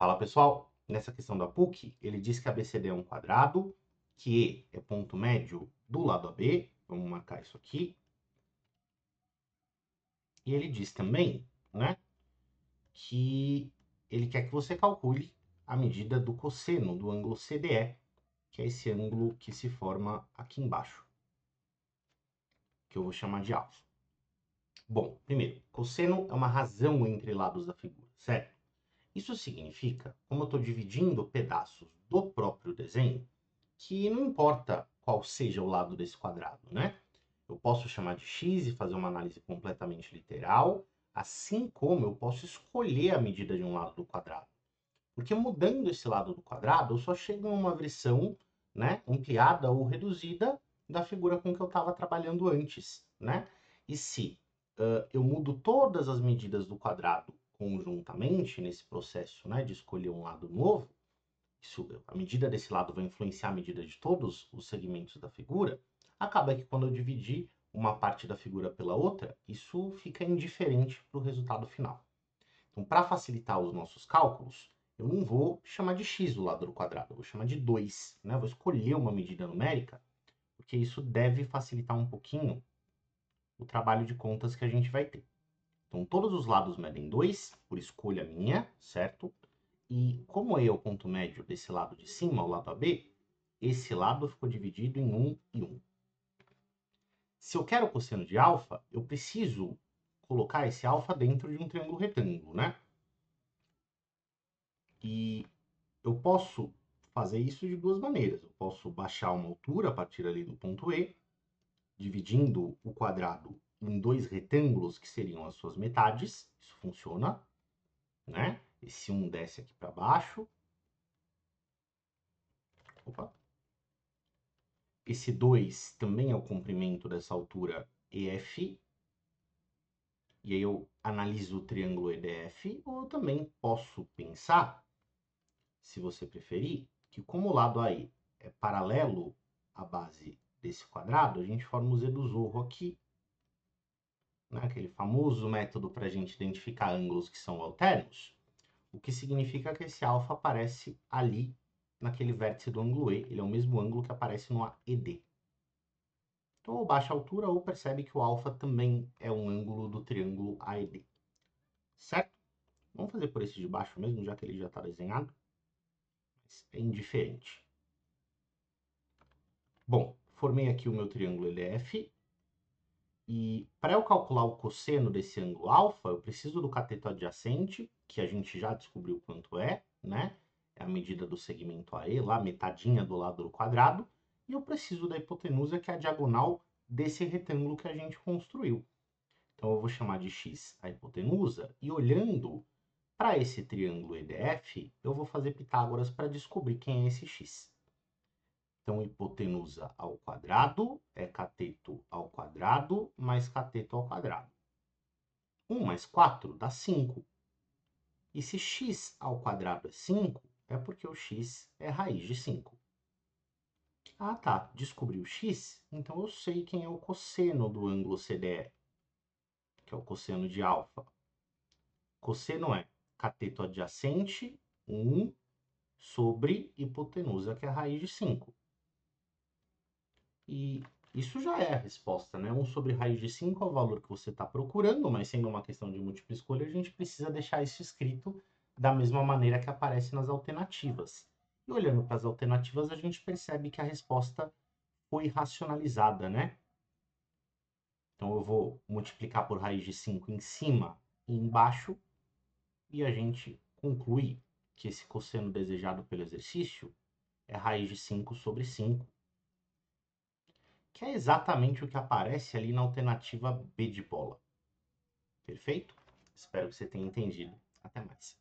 Fala pessoal, nessa questão da PUC, ele diz que ABCD é um quadrado, que E é ponto médio do lado AB, vamos marcar isso aqui. E ele diz também, né, que ele quer que você calcule a medida do cosseno do ângulo CDE, que é esse ângulo que se forma aqui embaixo, que eu vou chamar de alfa. Bom, primeiro, cosseno é uma razão entre lados da figura, certo? Isso significa, como eu estou dividindo pedaços do próprio desenho, que não importa qual seja o lado desse quadrado, né? Eu posso chamar de x e fazer uma análise completamente literal, assim como eu posso escolher a medida de um lado do quadrado. Porque mudando esse lado do quadrado, eu só chego a uma versão, né, ampliada ou reduzida da figura com que eu estava trabalhando antes, né? E se eu mudo todas as medidas do quadrado conjuntamente nesse processo, né, de escolher um lado novo, a medida desse lado vai influenciar a medida de todos os segmentos da figura, acaba que quando eu dividir uma parte da figura pela outra, isso fica indiferente para o resultado final. Então, para facilitar os nossos cálculos, eu não vou chamar de x o lado do quadrado, eu vou chamar de 2, né? Eu vou escolher uma medida numérica, porque isso deve facilitar um pouquinho o trabalho de contas que a gente vai ter. Então, todos os lados medem 2, por escolha minha, certo? E como E é o ponto médio desse lado de cima, o lado AB, esse lado ficou dividido em 1 e 1. Se eu quero o cosseno de alfa, eu preciso colocar esse alfa dentro de um triângulo retângulo, né? E eu posso fazer isso de duas maneiras. Eu posso baixar uma altura a partir ali do ponto E, dividindo o quadrado em dois retângulos que seriam as suas metades. Isso funciona, né? Esse 1 desce aqui para baixo. Opa. Esse 2 também é o comprimento dessa altura EF. E aí eu analiso o triângulo EDF. Ou eu também posso pensar, se você preferir, que como o lado AE é paralelo à base desse quadrado, a gente forma o Z do Zorro aqui, né? Aquele famoso método para a gente identificar ângulos que são alternos, o que significa que esse alfa aparece ali naquele vértice do ângulo E, ele é o mesmo ângulo que aparece no AED. Então, ou baixa a altura ou percebe que o alfa também é um ângulo do triângulo AED. Certo? Vamos fazer por esse de baixo mesmo, já que ele já está desenhado. Mas é indiferente. Bom, formei aqui o meu triângulo EDF. E para eu calcular o cosseno desse ângulo alfa, eu preciso do cateto adjacente, que a gente já descobriu quanto é, né? É a medida do segmento AE, lá, metadinha do lado do quadrado. E eu preciso da hipotenusa, que é a diagonal desse retângulo que a gente construiu. Então, eu vou chamar de x a hipotenusa, e olhando para esse triângulo EDF, eu vou fazer Pitágoras para descobrir quem é esse x. Então, hipotenusa ao quadrado é cateto ao quadrado mais cateto ao quadrado. 1 mais 4 dá 5. E se x ao quadrado é 5, é porque o x é raiz de 5. Ah, tá. Descobri o x, então eu sei quem é o cosseno do ângulo CDE, que é o cosseno de alfa. Cosseno é cateto adjacente, 1, sobre hipotenusa, que é a raiz de 5. E isso já é a resposta, né? 1 sobre raiz de 5 é o valor que você está procurando, mas sendo uma questão de múltipla escolha, a gente precisa deixar isso escrito da mesma maneira que aparece nas alternativas. E olhando para as alternativas, a gente percebe que a resposta foi racionalizada, né? Então eu vou multiplicar por raiz de 5 em cima e embaixo, e a gente conclui que esse cosseno desejado pelo exercício é raiz de 5 sobre 5. Que é exatamente o que aparece ali na alternativa B de bola. Perfeito? Espero que você tenha entendido. Até mais.